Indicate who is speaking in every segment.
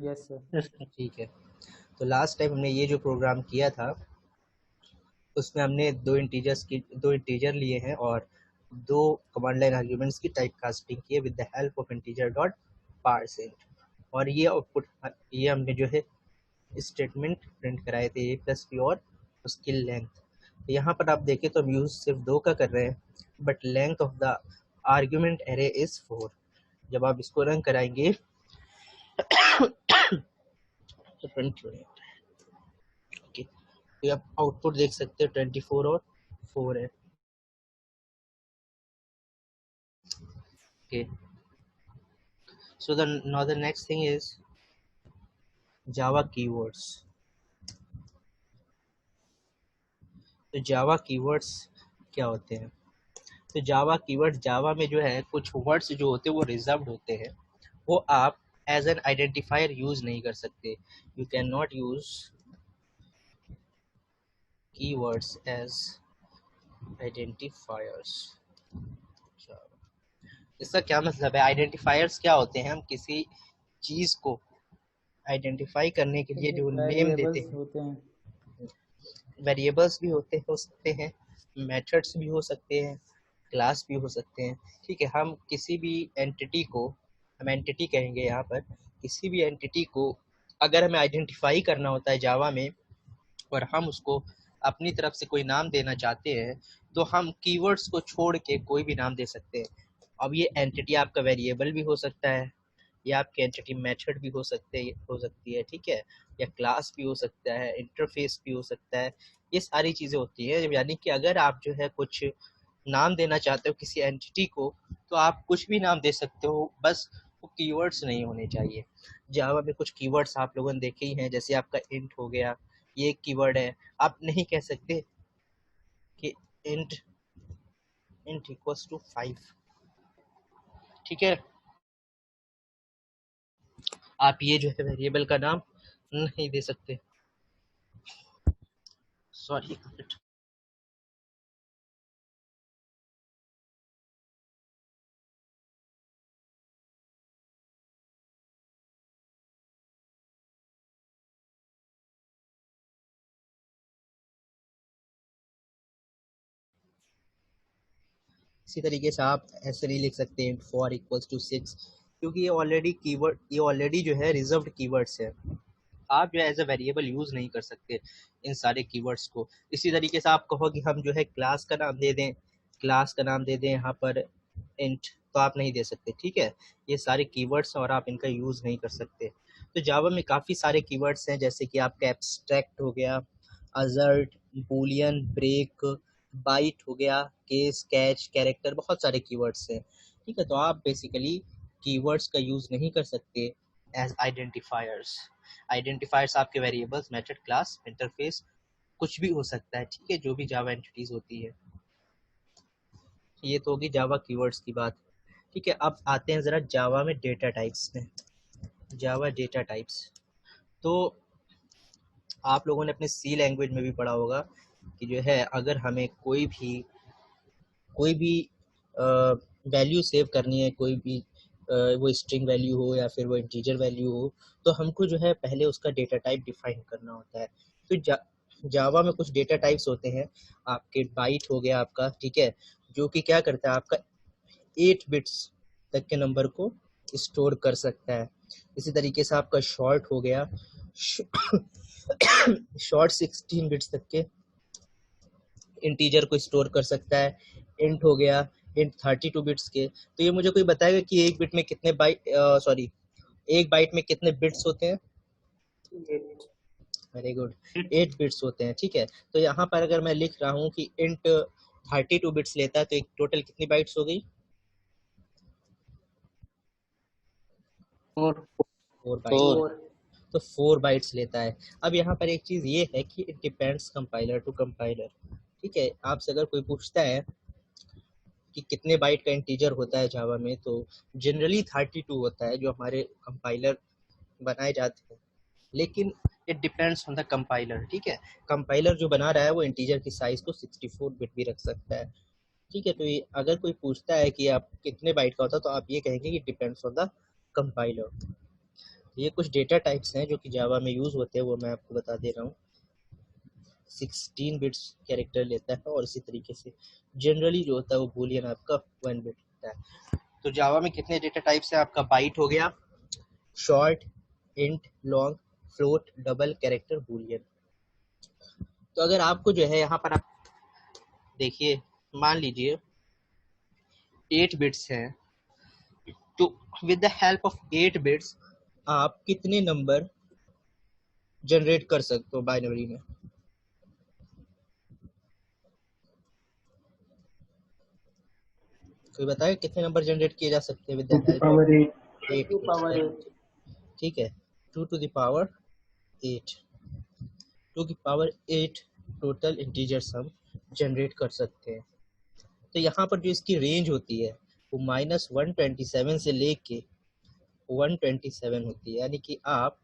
Speaker 1: Yes sir.
Speaker 2: ठीक है, तो लास्ट टाइम हमने ये जो प्रोग्राम किया था उसमें हमने दो इंटीजर लिए हैं और दो कमांड लाइन आर्ग्यूमेंट्स की टाइप कास्टिंग की है with the help of integer dot per cent. और ये आउटपुट ये हमने जो है स्टेटमेंट प्रिंट कराए थे ए प्लस बी और उसकी लेंथ। तो यहाँ पर आप देखें तो हम यूज सिर्फ दो का कर रहे हैं, but length of the argument array is 4। जब आप इसको रन कराएंगे तो प्रिंट होगा। ओके, तो आप आउटपुट देख सकते हो 24 और 4 है। Okay, so the next thing is Java keywords। तो जावा कीवर्ड्स क्या होते हैं? तो जावा कीवर्ड, जावा में जो है कुछ वर्ड्स जो होते हैं वो रिजर्व्ड होते हैं, वो आप एज एन आइडेंटिफायर यूज नहीं कर सकते। You can not use keywords as identifiers. इसका क्या मतलब है? आइडेंटिफायर्स क्या होते हैं? हम किसी चीज को आइडेंटिफाई करने के लिए जो नेम देते
Speaker 1: वेरिएबल्स
Speaker 2: हैं।
Speaker 1: होते हैं।
Speaker 2: वेरिएबल्स भी होते हो सकते हैं, मेथड्स भी हो सकते हैं, क्लास भी हो सकते हैं। ठीक है, हम किसी भी एंटिटी को, हम एंटिटी कहेंगे यहाँ पर, किसी भी एंटिटी को अगर हमें आइडेंटिफाई करना होता है जावा में और हम उसको अपनी तरफ से कोई नाम देना चाहते हैं तो हम कीवर्ड्स को छोड़ के कोई भी नाम दे सकते हैं। अब ये एंटिटी आपका वेरिएबल भी हो सकता है, या आपकी एंटिटी मेथड भी हो सकती है, ठीक है, या क्लास भी हो सकता है, इंटरफेस भी हो सकता है। ये सारी चीज़ें होती हैं। यानी कि अगर आप जो है कुछ नाम देना चाहते हो किसी एंटिटी को तो आप कुछ भी नाम दे सकते हो, बस वो कीवर्ड्स नहीं होने चाहिए। जावा में कुछ कीवर्ड्स आप लोगों ने देखे ही हैं, जैसे आपका इंट हो गया, ये एक कीवर्ड है। आप नहीं कह सकते कि इंट इंट इक्वल्स टू 5, ठीक है। आप ये जो है वेरिएबल का नाम नहीं दे सकते। सॉरी, इसी तरीके से आप ऐसे नहीं लिख सकते इंट फॉर इक्वल्स टू 6, क्योंकि ये ऑलरेडी जो है रिजर्व्ड कीवर्ड्स है। आप जो है एज अ वेरिएबल यूज नहीं कर सकते इन सारे कीवर्ड्स को। इसी तरीके से आप कहो कि हम जो है क्लास का नाम दे दें, क्लास का नाम दे दें यहाँ पर इंट, तो आप नहीं दे सकते, ठीक है। ये सारे कीवर्ड्स और आप इनका यूज नहीं कर सकते। तो जावा में काफ़ी सारे कीवर्ड्स हैं, जैसे कि आपका एब्स्ट्रैक्ट हो गया, अजर्ट, बूलियन, ब्रेक, बाइट हो गया, केस, कैच, कैरेक्टर, बहुत सारे कीवर्ड्स हैं, ठीक है। तो आप बेसिकली कीवर्ड्स का यूज नहीं कर सकते एज आइडेंटिफायर्स। आइडेंटिफायर्स आपके वेरिएबल्स, मेथड, क्लास, इंटरफेस कुछ भी हो सकता है, ठीक है, जो भी जावा एंटिटीज होती है। ये तो होगी जावा कीवर्ड्स की बात, ठीक है। अब आते हैं ज़रा जावा में डेटा टाइप्स में। जावा डेटा टाइप्स, तो आप लोगों ने अपने सी लैंग्वेज में भी पढ़ा होगा कि जो है अगर हमें कोई भी वैल्यू सेव करनी है, कोई भी वो स्ट्रिंग वैल्यू हो या फिर वो इंटीजर वैल्यू हो, तो हमको जो है पहले उसका डेटा टाइप डिफाइन करना होता है। तो जावा में कुछ डेटा टाइप्स होते हैं। आपके बाइट हो गया आपका, ठीक है, जो कि क्या करता है, आपका 8 बिट्स तक के नंबर को स्टोर कर सकता है। इसी तरीके से आपका शॉर्ट हो गया, शॉर्ट 16 बिट्स तक के इंटीजर को स्टोर कर सकता है। इंट हो गया, इंट 32 बिट्स के। तो ये मुझे कोई बताएगा कि एक बिट में कितने बाइट, सॉरी, एक बाइट में कितने बिट्स होते हैं? वेरी गुड, 8 बिट्स होते हैं, ठीक है। तो यहाँ पर अगर मैं लिख रहा हूँ कि इंट 32 बिट्स लेता है तो एक टोटल कितनी बाइट्स हो गई?
Speaker 3: 4
Speaker 2: 4 बाइट।
Speaker 3: 4
Speaker 2: तो 4 बाइट्स लेता है। अब यहाँ पर एक चीज ये है कि it depends compiler to compiler, ठीक है। आपसे अगर कोई पूछता है कि कितने बाइट का इंटीजर होता है जावा में, तो जनरली 32 होता है जो हमारे कंपाइलर बनाए जाते हैं, लेकिन it depends on the compiler, ठीक है। कंपाइलर जो बना रहा है वो इंटीजर की साइज को 64 बिट भी रख सकता है, ठीक है। तो ये अगर कोई पूछता है कि आप कितने बाइट का होता है तो आप ये कहेंगे कि डिपेंड्स ऑन द कंपाइलर। ये कुछ डेटा टाइप्स हैं जो कि जावा में यूज़ होते हैं, वो मैं आपको बता दे रहा हूँ। 16 बिट्स कैरेक्टर लेता है और इसी तरीके से जनरली जो होता है वो बूलियन आपका 1 बिट होता है। तो जावा में कितने डेटा टाइप्स हैं? आपका बाइट हो गया, short, int, long, float, double, character, Boolean. तो अगर आपको जो है यहाँ पर आप देखिए, मान लीजिए 8 बिट्स हैं, तो with the help of 8 bits आप कितने नंबर जनरेट कर सकते हो बाइनरी में? कोई बताए कितने नंबर जनरेट किए जा सकते हैं with the help of 8 bits? ठीक है, 2 to the power 8, 2 की पावर 8 टोटल इंटीजर्स हम जनरेट कर सकते हैं। तो यहाँ पर जो इसकी रेंज होती है वो -127 से लेके 127 होती है, यानी कि आप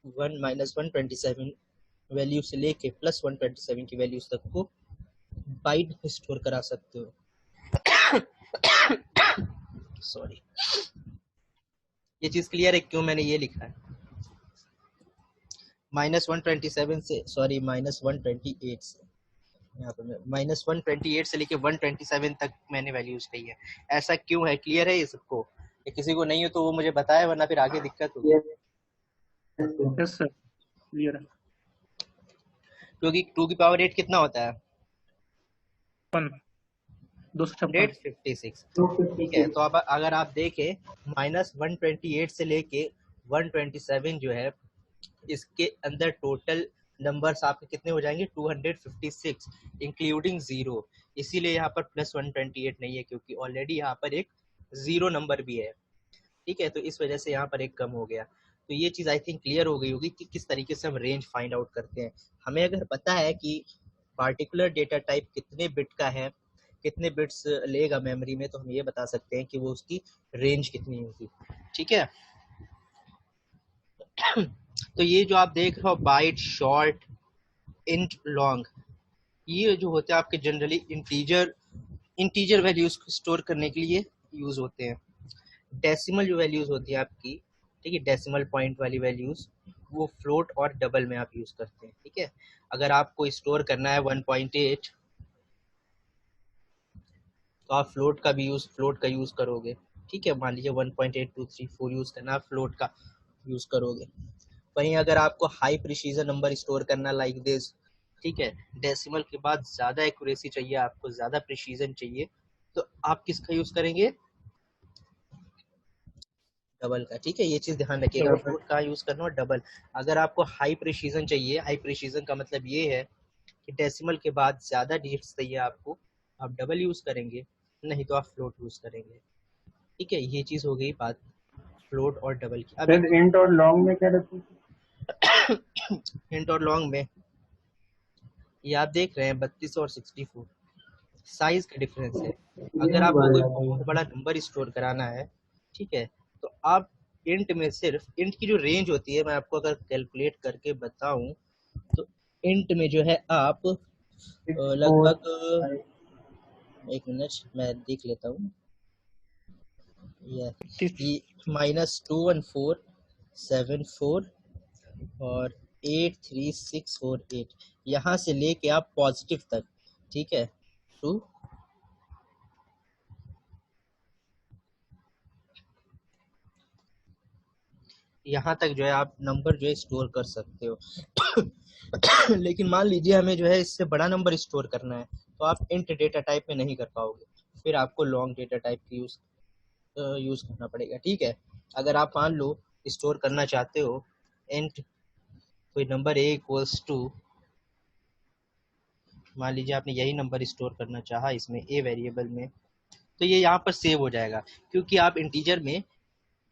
Speaker 2: 127 वैल्यू से लेके +127 की वैल्यूज तक को बाइट में स्टोर करा सकते हो। सॉरी, ये चीज क्लियर है क्यों मैंने ये लिखा है? -127 से, सॉरी -128 से, यहाँ पर -128 से लेके 127 तक मैंने वैल्यूज कही है। ऐसा क्यों है? क्लियर है ये सबको? या किसी को नहीं हो तो वो मुझे बताए, वरना फिर आगे दिक्कत होगी।
Speaker 1: यस सर, क्लियर है।
Speaker 2: क्योंकि 2 की पावर 8 कितना होता है?
Speaker 1: 256।
Speaker 2: ठीक है, तो अब अगर आप देखें -128 से लेके 127 जो है, इसके अंदर टोटल नंबर्स आपके कितने हो जाएंगे? 256 इंक्लूडिंग जीरो। इसीलिए यहाँ पर +128 नहीं है, क्योंकि ऑलरेडी यहाँ पर एक जीरो नंबर भी है। ठीक है, तो इस वजह से यहाँ पर एक कम हो गया। तो ये चीज़ आई थिंक क्लियर हो गई होगी कि किस तरीके से हम रेंज फाइंड आउट करते हैं। हमें अगर पता है कि पार्टिकुलर डेटा टाइप कितने बिट का है, कितने बिट्स लेगा मेमोरी में, तो हम ये बता सकते हैं कि वो उसकी रेंज कितनी होगी। ठीक है, तो ये जो आप देख रहे हो बाइट, शॉर्ट, इंट, लॉन्ग, ये जो होते हैं आपके जनरली इंटीजर वैल्यूज को स्टोर करने के लिए यूज होते हैं। डेसिमल जो वैल्यूज होती है आपकी, ठीक है, डेसिमल पॉइंट वाली वैल्यूज, वो फ्लोट और डबल में आप यूज करते हैं। ठीक है, अगर आपको स्टोर करना है 1.8 तो आप फ्लोट का यूज करोगे। ठीक है, मान लीजिए 1.8234 यूज करना, आप फ्लोट का यूज करोगे। वहीं अगर आपको हाई प्रिसीजन नंबर स्टोर करना लाइक दिस, ठीक है, डेसिमल के बाद ज्यादा एक्यूरेसी चाहिए, आपको ज्यादा प्रिसीजन चाहिए, तो आप किसका यूज करेंगे? डबल का। ठीक है, ये चीज ध्यान रखिएगा, फ्लोट का यूज करना और डबल। अगर आपको हाई प्रिसीजन चाहिए, हाई प्रिसीजन का मतलब ये है कि डेसिमल के बाद ज्यादा डिजिट्स चाहिए आपको, आप डबल यूज करेंगे, नहीं तो आप फ्लोट यूज करेंगे। ठीक है, ये चीज हो गई बात फ्लोट और डबल की। अब
Speaker 1: इंट और लॉन्ग में क्या डिफरेंस?
Speaker 2: इंट और लॉन्ग में ये आप देख रहे हैं 32 और 64 साइज का डिफरेंस है। अगर आपको कोई बहुत बड़ा नंबर स्टोर कराना है, ठीक है, तो आप इंट में सिर्फ, इंट की जो रेंज होती है, मैं आपको अगर कैलकुलेट करके बताऊं तो इंट में जो है आप लगभग, एक मिनट मैं देख लेता हूँ, ये -21474 और 83648, यहाँ से लेके आप पॉजिटिव तक, ठीक है, टू यहाँ तक जो है आप नंबर जो है स्टोर कर सकते हो। लेकिन मान लीजिए हमें जो है इससे बड़ा नंबर स्टोर करना है, तो आप इंट डेटा टाइप में नहीं कर पाओगे, फिर आपको लॉन्ग डेटा टाइप की यूज करना पड़ेगा। ठीक है, अगर आप मान लो स्टोर करना चाहते हो इंट कोई नंबर ए इक्वल्स टू, मान लीजिए आपने यही नंबर स्टोर करना चाहा इसमें ए वेरिएबल में, तो ये यहाँ पर सेव हो जाएगा, क्योंकि आप इंटीजर में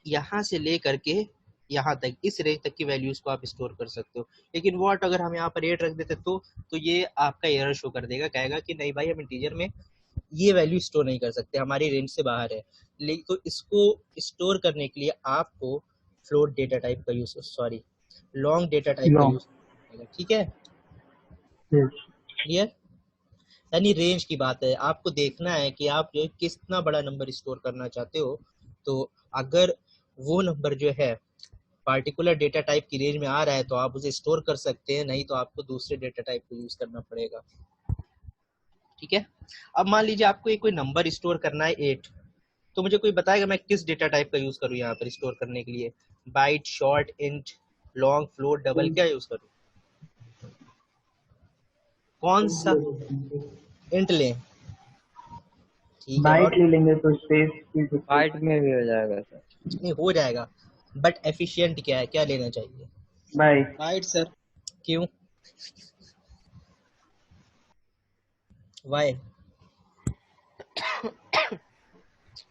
Speaker 2: यहाँ से ले करके यहाँ तक, इस रेंज तक की वैल्यूज को आप स्टोर कर सकते हो। लेकिन व्हाट अगर हम यहाँ पर 8 रख देते तो ये आपका एरर शो कर देगा, कहेगा कि नहीं भाई, हम इंटीजर में ये वैल्यू स्टोर नहीं कर सकते, हमारी रेंज से बाहर है। लेकिन तो इसको स्टोर करने के लिए आपको फ्लोट डेटा टाइप का use, sorry long data type का यूज करेगा। ठीक है, क्लियर? यानी रेंज की बात है, आपको देखना है कि आप जो कितना बड़ा नंबर स्टोर करना चाहते हो। तो अगर वो नंबर जो है पार्टिकुलर डेटा टाइप की रेंज में आ रहा है तो आप उसे स्टोर कर सकते हैं, नहीं तो आपको दूसरे डेटा टाइप को यूज करना पड़ेगा। ठीक है, अब मान लीजिए आपको एक कोई नंबर स्टोर करना है 8, तो मुझे कोई बताएगा मैं किस डेटा टाइप का यूज करूँ यहाँ पर स्टोर करने के लिए? Byte, short, int, long, float, double, क्या यूज करूँ? कौन सा? इंट लें, ठीक है।
Speaker 1: बाइट
Speaker 2: और
Speaker 1: ले लेंगे तो स्पेस की
Speaker 3: बाइट में भी हो जाएगा सर।
Speaker 2: नहीं हो जाएगा, बट एफिशिएंट क्या है, क्या लेना चाहिए?
Speaker 1: बाइट।
Speaker 3: Byte sir.
Speaker 2: क्यों? वाई?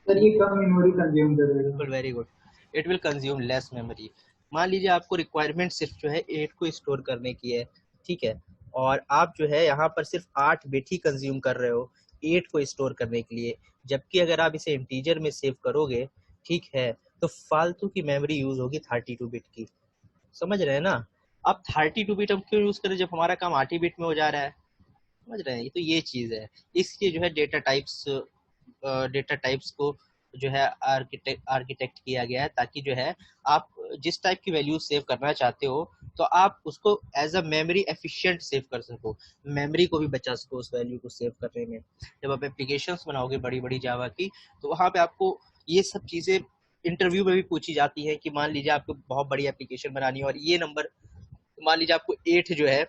Speaker 1: सर ये कम मेमोरी कंज्यूम करेगा।
Speaker 2: बिल्कुल, very good, it will consume less memory. मान लीजिए आपको रिक्वायरमेंट सिर्फ जो है 8 को स्टोर करने की है, ठीक है, और आप जो है यहाँ पर सिर्फ 8 बिट ही कंज्यूम कर रहे हो 8 को स्टोर करने के लिए, जबकि अगर आप इसे इंटीजर में सेव करोगे, ठीक है, तो फालतू की मेमोरी यूज होगी 32 बिट की। समझ रहे हैं ना? अब 32 बिट हम क्यों यूज करें जब हमारा काम 8 बिट में हो जा रहा है? समझ रहे हैं? तो ये चीज है, इसलिए जो है डेटा टाइप्स को जो है आर्किटेक्ट किया गया है, ताकि जो है आप जिस टाइप की वैल्यू सेव करना चाहते हो तो आप उसको as a memory efficient save कर सको, मेमोरी को भी बचा सको उस वैल्यू को सेव करने में। जब आप एप्लीकेशंस बनाओगे बड़ी बड़ी जावा की, तो वहाँ पे आपको ये सब चीज़ें इंटरव्यू में भी पूछी जाती है कि मान लीजिए आपको बहुत बड़ी एप्लीकेशन बनानी है और ये नंबर, मान लीजिए आपको 8 जो है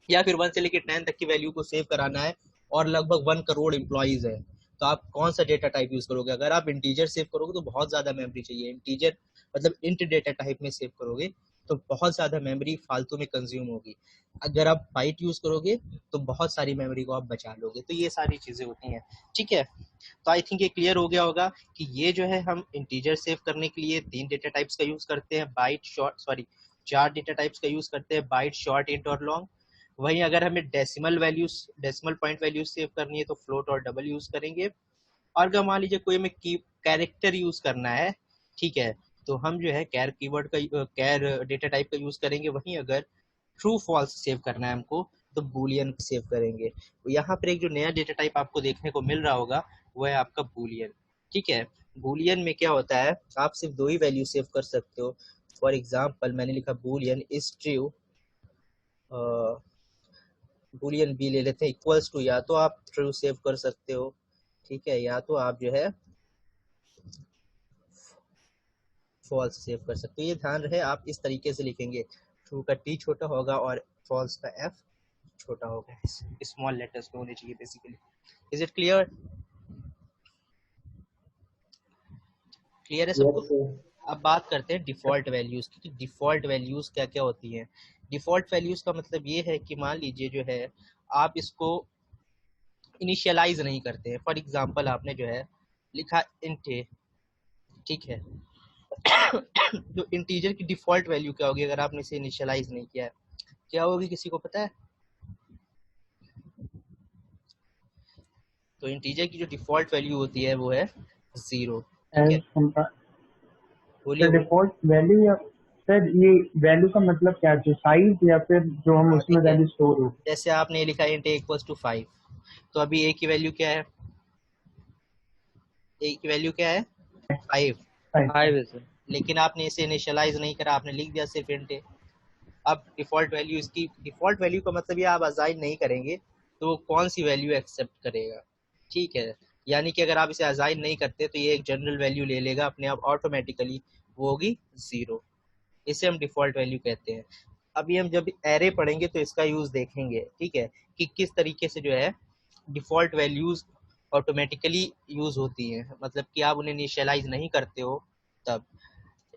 Speaker 2: या फिर 1 से लेकर 10 तक की वैल्यू को सेव कराना है और लगभग 1 करोड़ एम्प्लॉइज है, तो आप कौन सा डेटा टाइप यूज करोगे? अगर आप इंटीजर सेव करोगे तो बहुत ज्यादा मेमोरी चाहिए, इंटीजर मतलब इंट डेटा टाइप में सेव करोगे तो बहुत ज्यादा मेमोरी फालतू में कंज्यूम होगी। अगर आप बाइट यूज करोगे तो बहुत सारी मेमोरी को आप बचा लोगे। तो ये सारी चीजें होती हैं, ठीक है। तो आई थिंक ये क्लियर हो गया होगा कि ये जो है हम इंटीजर सेव करने के लिए 3 डेटा टाइप्स का यूज करते हैं, byte, short, sorry 4 data types का यूज करते हैं, बाइट, शॉर्ट, इंट और लॉन्ग। वहीं अगर हमें डेसिमल पॉइंट वैल्यूज सेव करनी है तो फ्लोट और डबल यूज करेंगे। और अगर मान लीजिए कोई हमें कैरेक्टर यूज करना है, ठीक है, तो हम जो है कैर कीवर्ड का कैर डेटा टाइप का यूज करेंगे। वहीं अगर ट्रू फॉल्स सेव करना है हमको तो बूलियन सेव करेंगे। तो यहाँ पर एक जो नया डेटा टाइप आपको देखने को मिल रहा होगा वो है आपका बूलियन, ठीक है। बूलियन में क्या होता है, आप सिर्फ 2 ही वैल्यू सेव कर सकते हो। फॉर एग्जाम्पल मैंने लिखा boolean is true, boolean b ले लेते हैं इक्वल्स टू, या तो आप ट्रू सेव कर सकते हो, ठीक है, या तो आप जो है फॉल्स सेव कर सकते हो। ये ध्यान रहे आप इस तरीके से लिखेंगे, ट्रू का टी छोटा होगा और फॉल्स का एफ छोटा होगा, स्मॉल लेटर्स में होने चाहिए basically. Is it clear? Clear है सबको? अब बात करते हैं डिफॉल्ट वैल्यूज की। डिफॉल्ट वैल्यूज क्या क्या होती हैं? डिफॉल्ट वैल्यूज का मतलब ये है कि मान लीजिए जो है आप इसको इनिशियलाइज नहीं करते हैं। फॉर एग्जांपल आपने जो है लिखा इंट ए, ठीक है, जो इंटीजर की डिफॉल्ट वैल्यू क्या होगी अगर आपने इसे इनिशियलाइज नहीं किया है? क्या होगी, किसी को पता है? तो इंटीजर की जो डिफॉल्ट वैल्यू होती है वो है 0, ठीक है। बोलिए।
Speaker 1: डिफॉल्ट वैल्यू या सर ये वैल्यू का मतलब क्या है, साइज या फिर जो हम उसमें
Speaker 2: ठीक है,
Speaker 1: वैल्यू स्टोर हो?
Speaker 2: जैसे आपने लिखा इंट ए इक्वल्स टू 5, तो अभी ए की वैल्यू क्या है? ए की वैल्यू क्या है? 5,
Speaker 3: 5 सर।
Speaker 2: लेकिन आपने इसे इनिशियलाइज नहीं करा, आपने लिख दिया सिर्फ इंट ए। अब डिफॉल्ट वैल्यू, इसकी डिफॉल्ट वैल्यू का मतलब ये आप असाइन नहीं करेंगे तो वो कौन सी वैल्यू एक्सेप्ट करेगा, ठीक है। यानी कि अगर आप इसे असाइन नहीं करते तो ये एक जनरल वैल्यू ले लेगा अपने आप ऑटोमेटिकली, वो होगी 0। इसे हम डिफॉल्ट वैल्यू कहते हैं। अभी हम जब एरे पढ़ेंगे तो इसका यूज देखेंगे, ठीक है, कि किस तरीके से जो है डिफॉल्ट वैल्यूज ऑटोमेटिकली यूज होती हैं, मतलब कि आप उन्हें इनिशियलाइज नहीं करते हो तब।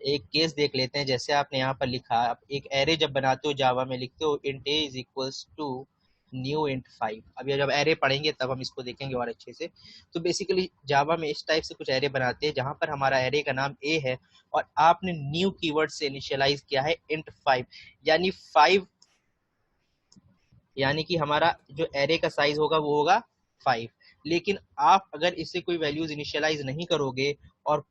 Speaker 2: एक केस देख लेते हैं, जैसे आपने यहाँ पर लिखा, आप एक एरे जब बनाते हो जावा में लिखते हो int a is equals to new int 5। अभी जब एरे पढ़ेंगे तब हम इसको देखेंगे और अच्छे से। तो बेसिकली जावा में इस टाइप से कुछ एरे बनाते हैं जहां पर हमारा एरे का नाम ए है और आपने न्यू कीवर्ड से इनिशियलाइज किया है इंट 5, यानी 5, यानी कि हमारा जो एरे का साइज होगा वो होगा 5। लेकिन आप अगर इससे कोई वैल्यूज इनिशियलाइज नहीं करोगे और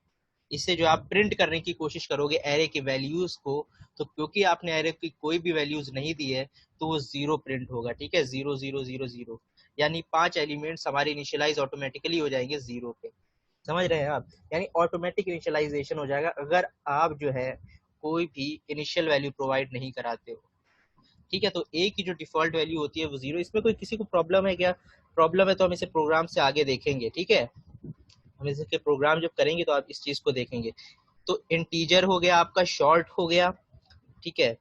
Speaker 2: इससे जो आप प्रिंट करने की कोशिश करोगे एरे के वैल्यूज को, तो क्योंकि आपने एरे की कोई भी वैल्यूज नहीं दी है तो वो 0 प्रिंट होगा, ठीक है, 0 0 0 0, यानी 5 एलिमेंट्स हमारे इनिशियलाइज ऑटोमेटिकली हो जाएंगे 0 पे। समझ रहे हैं आप? यानी ऑटोमेटिक इनिशियलाइजेशन हो जाएगा अगर आप जो है कोई भी इनिशियल वैल्यू प्रोवाइड नहीं कराते हो, ठीक है। तो ए की जो डिफॉल्ट वैल्यू होती है वो 0। इसमें कोई किसी को प्रॉब्लम है क्या? प्रॉब्लम है तो हम इसे प्रोग्राम से आगे देखेंगे, ठीक है। हम इसके प्रोग्राम जब करेंगे तो आप इस चीज को देखेंगे। तो इंटीजर हो गया आपका, शॉर्ट हो गया, ठीक है।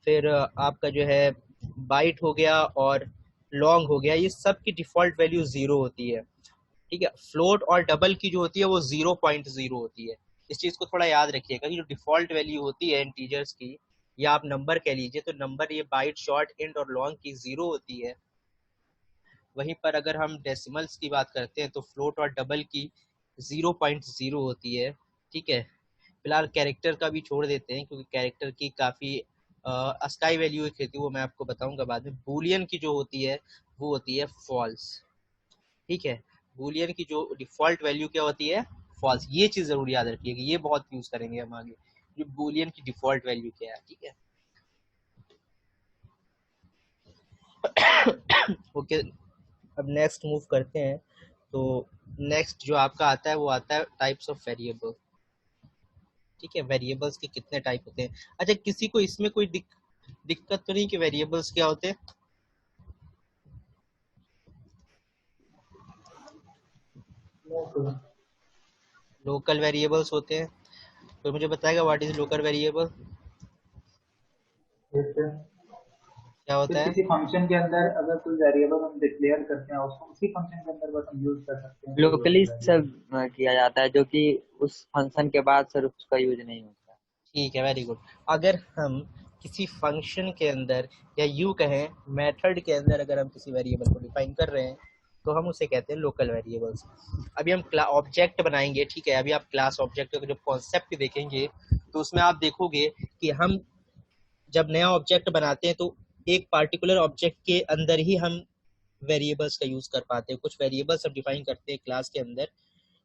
Speaker 2: फिर आपका जो है बाइट हो गया और लॉन्ग हो गया, ये सब की डिफॉल्ट वैल्यू 0 होती है, ठीक है। फ्लोट और डबल की जो होती है वो 0.0 होती है। इस चीज को थोड़ा याद रखिएगा कि जो डिफॉल्ट वैल्यू होती है इंटीजर्स की, या आप नंबर कह लीजिए, तो नंबर ये बाइट, शॉर्ट, इंट और लॉन्ग की 0 होती है। वहीं पर अगर हम डेसिमल्स की बात करते हैं तो फ्लोट और डबल की 0.0 होती है, ठीक है। फिलहाल कैरेक्टर का भी छोड़ देते हैं क्योंकि कैरेक्टर की काफ़ी अस्थाई वैल्यू एक होती है, वो मैं आपको बताऊंगा बाद में। बूलियन की जो होती है वो होती है फॉल्स, ठीक है। बूलियन की जो डिफॉल्ट वैल्यू क्या होती है? फॉल्स। ये चीज़ ज़रूर याद रखिएगा, ये बहुत यूज़ करेंगे हम आगे, जो बूलियन की डिफॉल्ट वैल्यू क्या है, ठीक है। ओके, अब नेक्स्ट मूव करते हैं। तो नेक्स्ट जो आपका आता है वो आता है टाइप्स ऑफ वेरिएबल, ठीक है। वेरिएबल्स के कितने टाइप होते हैं? अच्छा, किसी को इसमें कोई दिक्कत तो नहीं कि वेरिएबल्स क्या होते हैं? लोकल वेरिएबल्स होते हैं। तो मुझे बताएगा व्हाट इज लोकल वेरिएबल,
Speaker 4: जैसे
Speaker 2: क्या होता
Speaker 4: कुछ
Speaker 2: है?
Speaker 4: किसी फंक्शन के अंदर अगर कोई वेरिएबल हम डिक्लेयर करते हैं, उसको उसी फंक्शन के अंदर बस हम यूज कर सकते हैं, कोई
Speaker 3: लोकली
Speaker 4: लोकल
Speaker 3: सब
Speaker 4: वेरिएबल।
Speaker 3: किया जाता है, जो कि उस फंक्शन के बाद सर उसका यूज नहीं होता।
Speaker 2: ठीक है, वेरी गुड। अगर हम किसी फंक्शन के अंदर, या यूं कहें मेथड के अंदर, अगर हम किसी वेरिएबल को डिफाइन कर रहे हैं तो हम उसे कहते हैं लोकल वेरिएबल्स। अभी हम ऑब्जेक्ट बनाएंगे, ठीक है। अभी आप क्लास ऑब्जेक्ट का जो कॉन्सेप्ट देखेंगे तो उसमें आप देखोगे कि हम जब नया ऑब्जेक्ट बनाते हैं तो एक पार्टिकुलर ऑब्जेक्ट के अंदर ही हम वेरिएबल्स का यूज कर पाते हैं। कुछ वेरिएबल्स हम डिफाइन करते हैं क्लास के अंदर,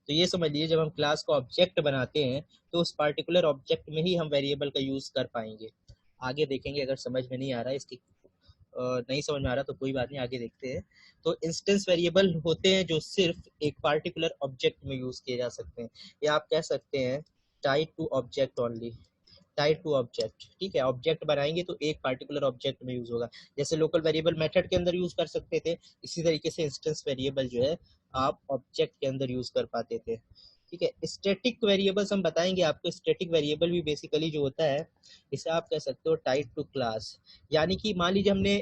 Speaker 2: तो ये समझ लीजिए जब हम क्लास का ऑब्जेक्ट बनाते हैं तो उस पार्टिकुलर ऑब्जेक्ट में ही हम वेरिएबल का यूज कर पाएंगे। आगे देखेंगे, अगर समझ में नहीं आ रहा है इसकी, नहीं समझ में आ रहा तो कोई बात नहीं, आगे देखते हैं। तो इंस्टेंस वेरिएबल होते हैं जो सिर्फ एक पार्टिकुलर ऑब्जेक्ट में यूज किए जा सकते हैं, या आप कह सकते हैं tied to object only, tied to object, ठीक है। ऑब्जेक्ट बनाएंगे तो एक पार्टिकुलर ऑब्जेक्ट में यूज होगा। जैसे लोकल वेरिएबल मेथड के अंदर यूज कर सकते थे, इसी तरीके से इंस्टेंस वेरिएबल जो है आप ऑब्जेक्ट के अंदर यूज कर पाते थे, ठीक है। स्टैटिक वेरिएबल्स हम बताएंगे आपको। स्टैटिक वेरिएबल भी बेसिकली जो होता है, इसे आप कह सकते हो टाइड टू क्लास। यानी कि मान लीजिए हमने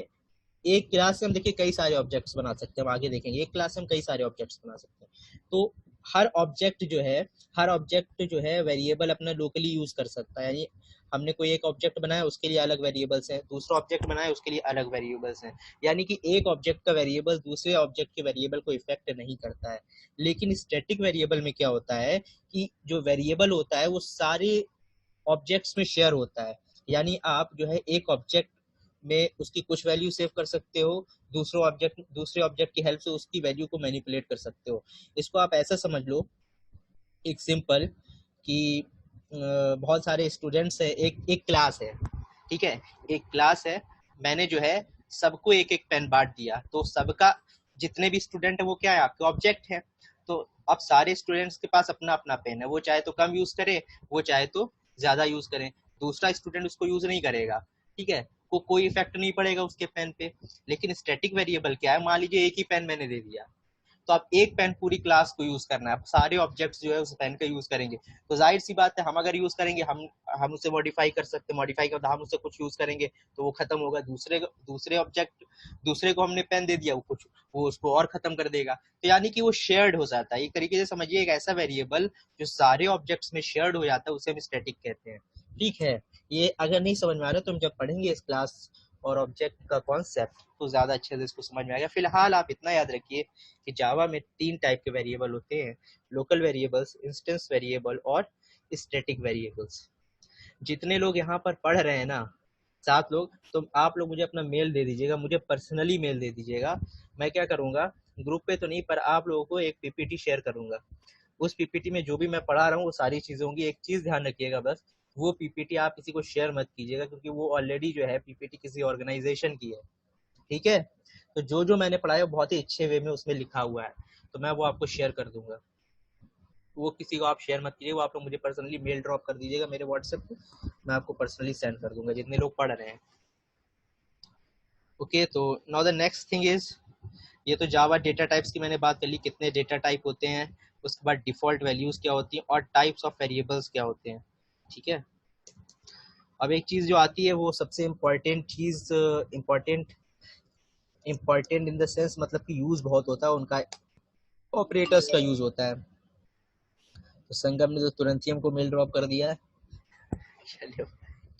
Speaker 2: एक क्लास से, हम देखिए कई सारे ऑब्जेक्ट्स बना सकते हैं, हम आगे देखेंगे। एक क्लास से हम कई सारे ऑब्जेक्ट्स बना सकते हैं, तो हर ऑब्जेक्ट जो है, हर ऑब्जेक्ट जो है वेरिएबल अपना लोकली यूज कर सकता है। यानी हमने कोई एक ऑब्जेक्ट बनाया, उसके लिए अलग वेरिएबल्स हैं, दूसरा ऑब्जेक्ट बनाया, उसके लिए अलग वेरिएबल्स हैं। यानी कि एक ऑब्जेक्ट का वेरिएबल दूसरे ऑब्जेक्ट के वेरिएबल को इफेक्ट नहीं करता है। लेकिन स्टैटिक वेरिएबल में क्या होता है कि जो वेरिएबल होता है वो सारे ऑब्जेक्ट्स में शेयर होता है। यानी आप जो है एक ऑब्जेक्ट में उसकी कुछ वैल्यू सेव कर सकते हो, दूसरे ऑब्जेक्ट की हेल्प से उसकी वैल्यू को मैनिपुलेट कर सकते हो। इसको आप ऐसा समझ लो, एक सिंपल, कि बहुत सारे स्टूडेंट्स है, एक एक क्लास है, ठीक है। एक क्लास है, मैंने जो है सबको एक एक पेन बांट दिया, तो सबका जितने भी स्टूडेंट है वो क्या है, आपके ऑब्जेक्ट है। तो अब सारे स्टूडेंट्स के पास अपना अपना पेन है, वो चाहे तो कम यूज करे, वो चाहे तो ज्यादा यूज करें। दूसरा स्टूडेंट उसको यूज नहीं करेगा, ठीक है, कोई इफेक्ट नहीं पड़ेगा उसके पेन पे। लेकिन स्टैटिक वेरिएबल क्या है, मान लीजिए एक ही पेन मैंने दे दिया, तो आप एक पेन पूरी क्लास को यूज करना है, आप सारे ऑब्जेक्ट्स जो है उस पेन का यूज करेंगे। तो जाहिर सी बात है, हम अगर यूज करेंगे, हम उसे मॉडिफाई कर सकते हैं, मॉडिफाई कर हम उससे कुछ यूज करेंगे तो वो खत्म होगा। दूसरे ऑब्जेक्ट, दूसरे को हमने पेन दे दिया, वो उसको और खत्म कर देगा। तो यानी कि वो शेयर्ड हो जाता है। एक तरीके से समझिए, एक ऐसा वेरिएबल जो सारे ऑब्जेक्ट्स में शेयर्ड हो जाता है उसे हम स्टैटिक कहते हैं, ठीक है। ये अगर नहीं समझ में आ रहा तो हम जब पढ़ेंगे इस क्लास और ऑब्जेक्ट का कॉन्सेप्ट तो ज्यादा अच्छे से इसको समझ में आएगा। फिलहाल आप इतना याद रखिए कि जावा में 3 टाइप के वेरिएबल होते हैं: लोकल वेरिएबल्स, इंस्टेंस वेरिएबल और स्टैटिक वेरिएबल्स। जितने लोग यहाँ पर पढ़ रहे हैं ना, 7 लोग, तो आप लोग मुझे अपना मेल दे दीजिएगा, मुझे पर्सनली मेल दे दीजिएगा। मैं क्या करूँगा, ग्रुप पे तो नहीं, पर आप लोगों को एक पीपीटी शेयर करूँगा। उस पीपीटी में जो भी मैं पढ़ा रहा हूँ वो सारी चीज़ें होंगी। एक चीज़ ध्यान रखिएगा बस, वो पीपीटी आप किसी को शेयर मत कीजिएगा, क्योंकि वो ऑलरेडी जो है पीपीटी किसी ऑर्गेनाइजेशन की है, ठीक है। तो जो मैंने पढ़ा है बहुत ही अच्छे वे में उसमें लिखा हुआ है, तो मैं वो आपको शेयर कर दूंगा। वो किसी को आप शेयर मत कीजिए, वो आप लोग मुझे पर्सनली मेल ड्रॉप कर दीजिएगा मेरे व्हाट्सएप पे, मैं आपको पर्सनली सेंड कर दूंगा जितने लोग पढ़ रहे हैं। ओके, तो now the next thing is, ये तो जावा डेटा टाइप्स की मैंने बात कर ली, कितने डेटा टाइप होते हैं, उसके बाद डिफ़ॉल्ट वैल्यूज़ क्या होती हैं और टाइप्स ऑफ वेरिएबल्स क्या होते हैं। ठीक है, अब एक चीज़ जो आती है वो सबसे important cheese, important in the sense मतलब कि यूज़ बहुत होता है उनका, ऑपरेटर्स का यूज़ होता है। तो संगम ने तो तुरंत ही हमको मेल ड्रॉप कर दिया है। चलो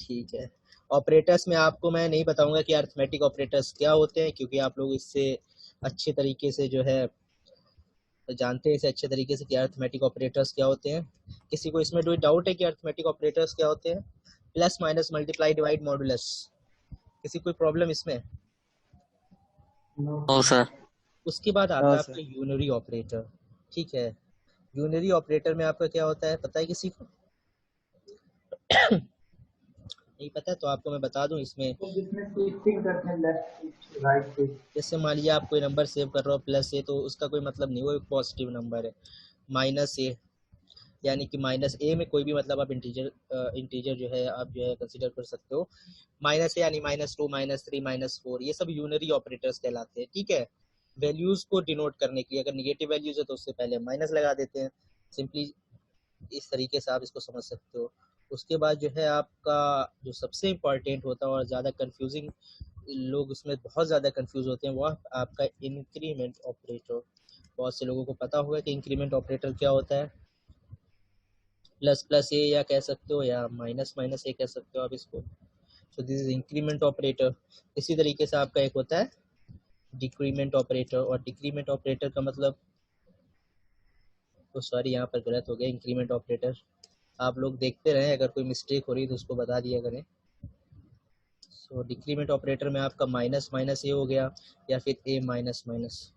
Speaker 2: ठीक है, ऑपरेटर्स में आपको मैं नहीं बताऊंगा कि अर्थमेटिक ऑपरेटर्स क्या होते हैं, क्योंकि आप लोग इससे अच्छे तरीके से जो है जानते हैं इसे अच्छे तरीके से कि अर्थमेटिक ऑपरेटर्स क्या होते हैं। किसी को इसमें कोई डाउट है कि अर्थमेटिक ऑपरेटर्स क्या होते हैं? Plus minus multiply divide modulus, किसी कोई प्रॉब्लम इसमें?
Speaker 3: No sir.
Speaker 2: उसके बाद आता
Speaker 3: नो
Speaker 2: है
Speaker 3: सर।
Speaker 2: आपका यूनरी ऑपरेटर। ठीक है, यूनरी ऑपरेटर में आपका क्या होता है पता है किसी को? नहीं पता तो आपको मैं बता दूं इसमें,
Speaker 4: तो जिसमें स्विचिंग करते हैं लेफ्ट स्विच राइट स्विच।
Speaker 2: जैसे मान लीजिए आप कोई नंबर सेव कर रहे हो प्लस ए, तो उसका कोई मतलब नहीं, वो एक पॉजिटिव नंबर है। माइनस ए, यानी कि माइनस ए में कोई भी मतलब आप इंटीजर जो है आप जो है कंसीडर कर सकते हो। माइनस ए यानी -2, -3, -4, ये सब यूनरी ऑपरेटर्स कहलाते हैं। ठीक है, वैल्यूज को डिनोट करने के लिए अगर निगेटिव वैल्यूज है तो उससे पहले माइनस लगा देते हैं। सिंपली इस तरीके से आप इसको समझ सकते हो। उसके बाद जो है आपका जो सबसे इम्पॉर्टेंट होता है और ज़्यादा कंफ्यूजिंग, लोग उसमें बहुत ज़्यादा कंफ्यूज होते हैं, वो आपका इंक्रीमेंट ऑपरेटर। बहुत से लोगों को पता होगा कि इंक्रीमेंट ऑपरेटर क्या होता है। प्लस प्लस ए या कह सकते हो या माइनस माइनस ए कह सकते हो आप इसको। So this is increment operator. इसी तरीके से आपका एक होता है डिक्रीमेंट ऑपरेटर, और डिक्रीमेंट ऑपरेटर का मतलब, तो सॉरी यहाँ पर गलत हो गया, इंक्रीमेंट ऑपरेटर। आप लोग देखते रहें, अगर कोई मिस्टेक हो रही है तो उसको बता दिया करें। सो डिक्रीमेंट ऑपरेटर में आपका माइनस माइनस ए हो गया या फिर ए माइनस माइनस।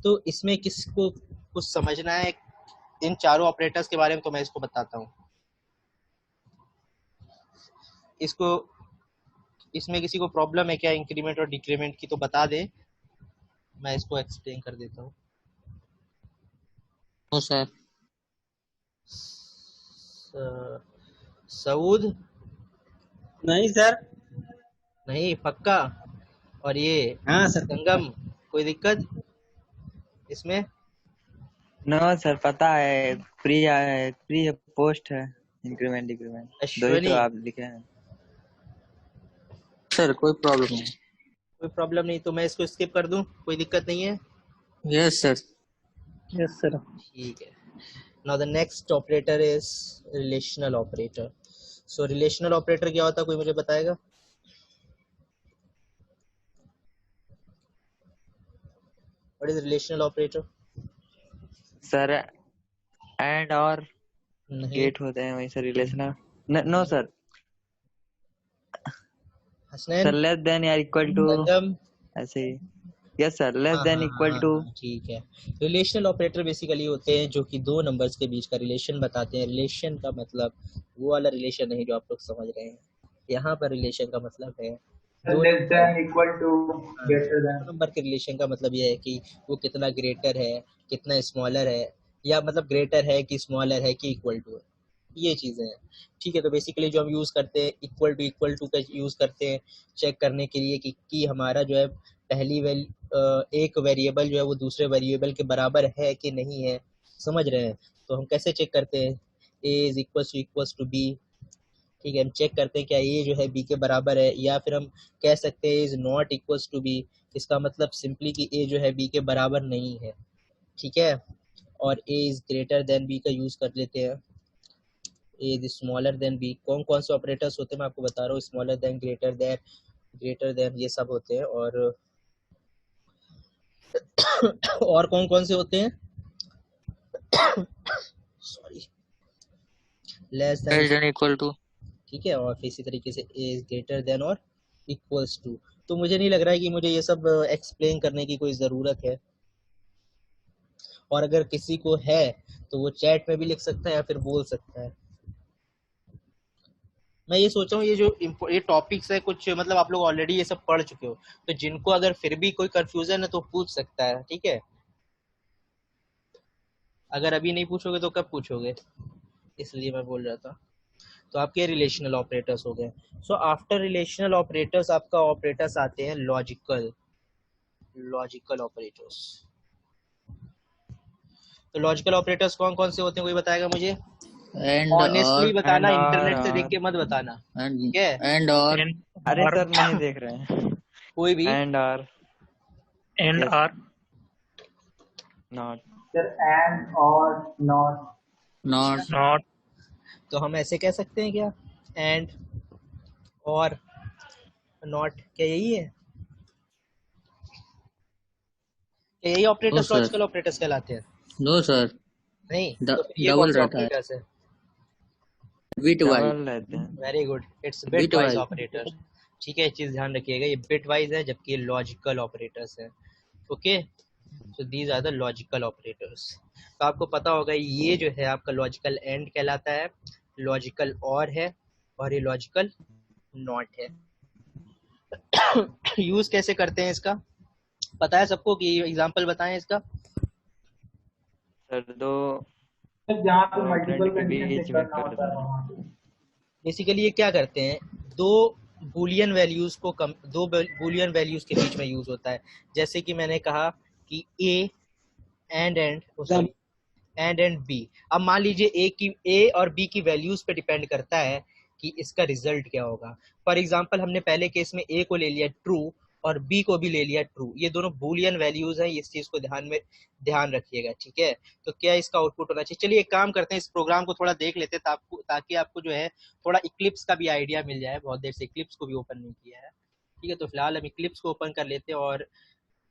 Speaker 2: तो इसमें किसको कुछ समझना है इन चारों ऑपरेटर्स के बारे में, तो मैं इसको बताता हूँ। इसको इसमें किसी को प्रॉब्लम है क्या इंक्रीमेंट और डिक्रीमेंट की, तो बता दे, मैं इसको एक्सप्लेन कर देता हूँ।
Speaker 3: No sir.
Speaker 2: सऊद?
Speaker 3: नहीं सर।
Speaker 2: नहीं पक्का? और ये
Speaker 3: हाँ सर।
Speaker 2: संगम, कोई दिक्कत इसमें?
Speaker 3: नो सर, पता है। प्री है, पोस्ट है। इंक्रीमेंट डिक्रीमेंट दो ही तो
Speaker 2: अश्वनी,
Speaker 3: आप लिखे हैं सर। कोई प्रॉब्लम नहीं।
Speaker 2: कोई प्रॉब्लम नहीं तो मैं इसको स्किप कर दूं, कोई दिक्कत नहीं है?
Speaker 3: Yes sir.
Speaker 1: Yes sir.
Speaker 2: ठीक है, now the next operator is relational operator. So relational operator क्या होता है, कोई मुझे बताएगा? What is relational operator?
Speaker 3: Sir and और
Speaker 2: नहीं,
Speaker 3: गेट होते हैं वहीं से relation. No sir.
Speaker 2: Hasnain,
Speaker 3: sir less than या इक्वल टू,
Speaker 2: संगम।
Speaker 3: ऐसे ही। यस सर, लेस
Speaker 2: हाँ
Speaker 3: देन
Speaker 2: हाँ हाँ
Speaker 3: इक्वल
Speaker 2: हाँ
Speaker 3: टू।
Speaker 2: हाँ, ठीक है। रिलेशनल ऑपरेटर बेसिकली होते हैं जो कि दो नंबर्स के बीच का रिलेशन बताते हैं। रिलेशन का मतलब वो वाला रिलेशन नहीं जो आप लोग समझ रहे हैं। यहाँ पर रिलेशन का मतलब है दो
Speaker 4: less
Speaker 2: number,
Speaker 4: than equal to greater than.
Speaker 2: दो नंबर के रिलेशन का मतलब ये है कि वो कितना ग्रेटर है, कितना स्मॉलर है, या मतलब ग्रेटर है कि स्मॉलर है कि इक्वल टू है, ये चीज़ें हैं। ठीक है, तो बेसिकली जो हम यूज़ करते हैं इक्वल टू का यूज़ करते हैं चेक करने के लिए कि हमारा जो है पहली एक वेरिएबल जो है वो दूसरे वेरिएबल के बराबर है कि नहीं है, समझ रहे हैं? तो हम कैसे चेक करते हैं? ए इज इक्वल्स टू बी। ठीक है, हम चेक करते हैं क्या ए जो है बी के बराबर है, या फिर हम कह सकते हैं is not equals to b. इसका मतलब सिंपली कि ए जो है बी के बराबर नहीं है। ठीक है, और ए इज ग्रेटर देन बी का यूज़ कर लेते हैं। ए इज स्मॉलर देन बी, कौन कौन से ऑपरेटर्स होते हैं मैं आपको बता रहा हूँ, स्मॉलर देन, ग्रेटर देन, ये सब होते हैं। और कौन कौन से होते हैं? Sorry, less than,
Speaker 3: less than equal to.
Speaker 2: ठीक है, और इसी तरीके से ए इज ग्रेटर देन और इक्वल्स टू। तो मुझे नहीं लग रहा है कि मुझे ये सब एक्सप्लेन करने की कोई ज़रूरत है, और अगर किसी को है तो वो चैट में भी लिख सकता है या फिर बोल सकता है। मैं ये सोच रहा हूँ ये टॉपिक्स है कुछ मतलब आप लोग ऑलरेडी ये सब पढ़ चुके हो, तो जिनको अगर फिर भी कोई कंफ्यूजन है तो पूछ सकता है। ठीक है, अगर अभी नहीं पूछोगे तो कब पूछोगे, इसलिए मैं बोल रहा था। तो आपके रिलेशनल ऑपरेटर्स हो गए। सो आफ्टर रिलेशनल ऑपरेटर्स आपका ऑपरेटर्स आते हैं लॉजिकल ऑपरेटर्स। तो लॉजिकल ऑपरेटर्स कौन कौन से होते हैं, कोई बताएगा मुझे?
Speaker 5: एंड
Speaker 2: ऑनेस्टली
Speaker 5: और
Speaker 2: बताना,
Speaker 3: एंड
Speaker 2: इंटरनेट से देख
Speaker 3: और
Speaker 2: के मत बताना, ठीक है?
Speaker 5: एंड और
Speaker 3: अरे
Speaker 1: और
Speaker 3: सर नहीं देख रहे हैं।
Speaker 2: कोई भी
Speaker 3: एंड और
Speaker 1: एंड
Speaker 3: यस
Speaker 1: और
Speaker 3: नॉट
Speaker 4: सर एंड और नॉट।
Speaker 5: Not
Speaker 1: not.
Speaker 2: तो हम ऐसे कह सकते हैं क्या, एंड और नॉट, क्या यही है? क्या यही
Speaker 5: no
Speaker 2: operators
Speaker 5: sir,
Speaker 2: logical operators कहलाते हैं?
Speaker 5: नो सर,
Speaker 2: नहीं, तो फिर ये कौन
Speaker 5: डबल
Speaker 2: से
Speaker 5: रहता है,
Speaker 2: ऑपरेटर्स है?
Speaker 5: बिट वाइज,
Speaker 3: डबल रहते हैं।
Speaker 2: Very good, it's bit
Speaker 5: bit
Speaker 2: wise
Speaker 5: wise.
Speaker 2: Operator. ठीक है, ये चीज ध्यान रखिएगा, ये बिट वाइज है जबकि ये लॉजिकल ऑपरेटर्स है। Okay, so these are the logical operators. तो आपको पता होगा ये जो है आपका लॉजिकल एंड कहलाता है, लॉजिकल और है, और ये लॉजिकल नॉट है। यूज कैसे करते हैं इसका पता है सबको, कि एग्जांपल बताएं इसका?
Speaker 3: सर दो
Speaker 4: सर जहाँ पे
Speaker 3: फ्रेंड
Speaker 4: मल्टीपल
Speaker 3: के
Speaker 4: कंडीशन
Speaker 3: बीच
Speaker 4: चेक
Speaker 3: में
Speaker 4: करना होता
Speaker 3: करते
Speaker 4: है
Speaker 3: हैं।
Speaker 4: वहाँ पे।
Speaker 2: बेसिकली ये क्या करते हैं, दो बूलियन वैल्यूज को दो बूलियन वैल्यूज के बीच में यूज होता है। जैसे कि मैंने कहा कि a and sorry and b. अब मान लीजिए ए और बी की वैल्यूज पे डिपेंड करता है कि इसका रिजल्ट क्या होगा। फॉर एग्जांपल हमने पहले केस में ए को ले लिया ट्रू और बी को भी ले लिया ट्रू, ये दोनों बूलियन वैल्यूज हैं, इस चीज को ध्यान रखिएगा, ठीक है? तो क्या इसका आउटपुट होना चाहिए? चलिए एक काम करते हैं, इस प्रोग्राम को थोड़ा देख लेते हैं ताकि आपको जो है थोड़ा इक्लिप्स का भी आइडिया मिल जाए। बहुत देर से इक्लिप्स को भी ओपन नहीं किया है, ठीक है? तो फिलहाल हम इक्लिप्स को ओपन कर लेते हैं और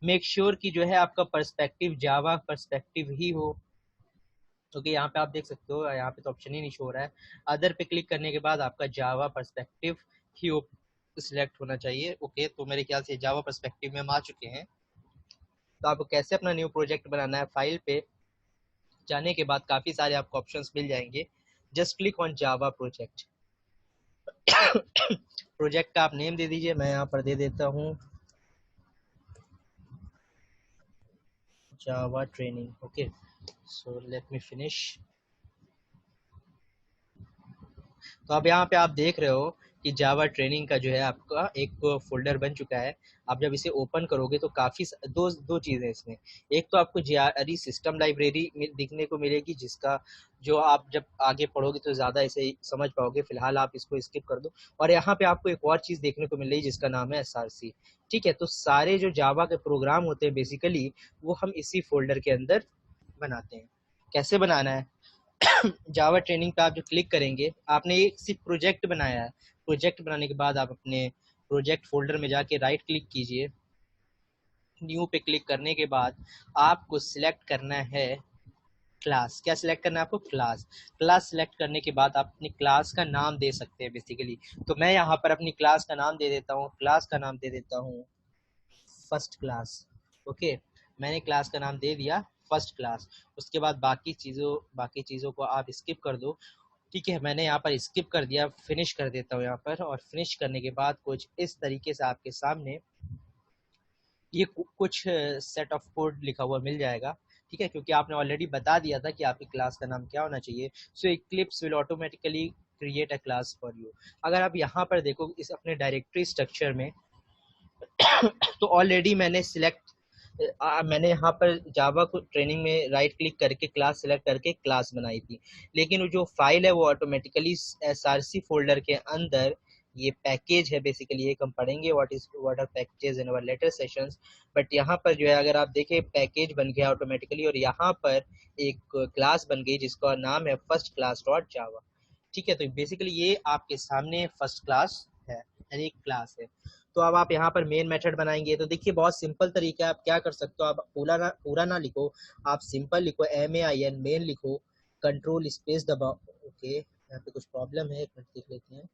Speaker 2: मेक श्योर कि जो है आपका पर्सपेक्टिव जावा पर्सपेक्टिव ही हो। क्योंकि यहाँ पे आप देख सकते हो, यहाँ पे तो ऑप्शन ही नहीं शो हो रहा है। अदर पे क्लिक करने के बाद आपका जावा पर्सपेक्टिव ही सिलेक्ट होना चाहिए। ओके, तो मेरे ख्याल से जावा पर्सपेक्टिव में हम आ चुके हैं। तो आपको कैसे अपना न्यू प्रोजेक्ट बनाना है, फाइल पे जाने के बाद काफ़ी सारे आपको ऑप्शंस मिल जाएंगे। Just click on Java project. Project का आप नेम दे दीजिए, मैं यहाँ पर दे देता हूँ Java training. Okay, so let me finish. तो अब यहाँ पे आप देख रहे हो कि जावा ट्रेनिंग का जो है आपका एक फोल्डर बन चुका है। आप जब इसे ओपन करोगे तो काफ़ी दो चीज़ें इसमें। एक तो आपको JRE सिस्टम लाइब्रेरी दिखने को मिलेगी, जिसका जो आप जब आगे पढ़ोगे तो ज़्यादा इसे समझ पाओगे, फिलहाल आप इसको स्किप कर दो। और यहाँ पे आपको एक और चीज़ देखने को मिल रही है जिसका नाम है SRC, ठीक है? तो सारे जो जावा के प्रोग्राम होते हैं बेसिकली वो हम इसी फोल्डर के अंदर बनाते हैं। कैसे बनाना है? जावा ट्रेनिंग पे आप जो क्लिक करेंगे, आपने एक सिर्फ प्रोजेक्ट बनाया है। प्रोजेक्ट बनाने के बाद आप अपने प्रोजेक्ट फोल्डर में जाके राइट क्लिक कीजिए, न्यू पे क्लिक करने के बाद आपको सिलेक्ट करना है क्लास। क्या सिलेक्ट करना है आपको? क्लास। क्लास सिलेक्ट करने के बाद आप अपनी क्लास का नाम दे सकते हैं बेसिकली। तो मैं यहाँ पर अपनी क्लास का नाम दे देता हूँ, क्लास का नाम दे देता हूँ फर्स्ट क्लास। ओके, मैंने क्लास का नाम दे दिया फर्स्ट क्लास। उसके बाद बाकी चीज़ों को आप स्किप कर दो, ठीक है? मैंने यहाँ पर स्किप कर दिया, फिनिश कर देता हूँ यहाँ पर। और फिनिश करने के बाद कुछ इस तरीके से आपके सामने ये कुछ सेट ऑफ कोड लिखा हुआ मिल जाएगा, ठीक है? क्योंकि आपने ऑलरेडी बता दिया था कि आपकी क्लास का नाम क्या होना चाहिए। So Eclipse will automatically create a class for you. अगर आप यहाँ पर देखो इस अपने डायरेक्टरी स्ट्रक्चर में तो ऑलरेडी मैंने यहाँ पर जावा को ट्रेनिंग में राइट क्लिक करके क्लास सेलेक्ट करके क्लास बनाई थी, लेकिन जो फाइल है वो ऑटोमेटिकली SRC फोल्डर के अंदर ये पैकेज है। बेसिकली एक हम पढ़ेंगे what are packages in our later sessions. But यहाँ पर जो है अगर आप देखें पैकेज बन गया ऑटोमेटिकली, और यहाँ पर एक क्लास बन गई जिसका नाम है फर्स्ट क्लास डॉट जावा, ठीक है? तो बेसिकली ये आपके सामने फर्स्ट क्लास है, यानी एक क्लास है। तो अब आप यहाँ पर मेन मेथड बनाएंगे। तो देखिए बहुत सिंपल तरीका है, आप क्या कर सकते हो, आप पूरा ना लिखो, आप सिंपल लिखो, MAIN मेन लिखो, कंट्रोल स्पेस दबाओ। ओके, यहाँ पे कुछ प्रॉब्लम है, एक मिनट देख लेते हैं।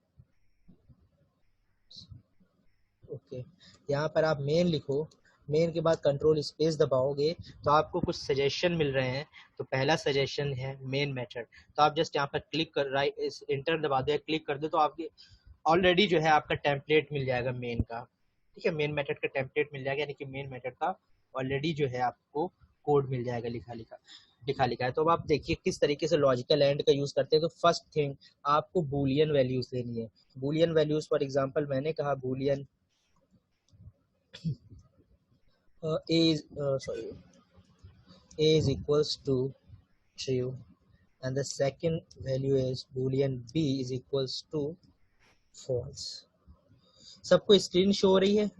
Speaker 2: ओके, यहाँ पर आप मेन लिखो, मेन के बाद कंट्रोल स्पेस दबाओगे तो आपको कुछ सजेशन मिल रहे हैं। तो पहला सजेशन है मेन मेथड। तो आप जस्ट यहाँ पर क्लिक कर राइट इंटर दबा दो, क्लिक कर दो तो आपके ऑलरेडी जो है आपका टेम्पलेट मिल जाएगा मेन का, ठीक है? मेन मेथड का टेम्पलेट मिल जाएगा, यानी कि मेन मेथड का ऑलरेडी जो है आपको कोड मिल जाएगा लिखा। लिखा है। तो अब आप देखिए किस तरीके से लॉजिकल एंड का यूज करते हैं। तो फर्स्ट थिंग आपको बूलियन वैल्यूज लेनी है। बूलियन वैल्यूज फॉर एग्जांपल मैंने कहा Boolean a is equals to true and the second value is boolean b is equals to false। सबको स्क्रीन शो हो रही है?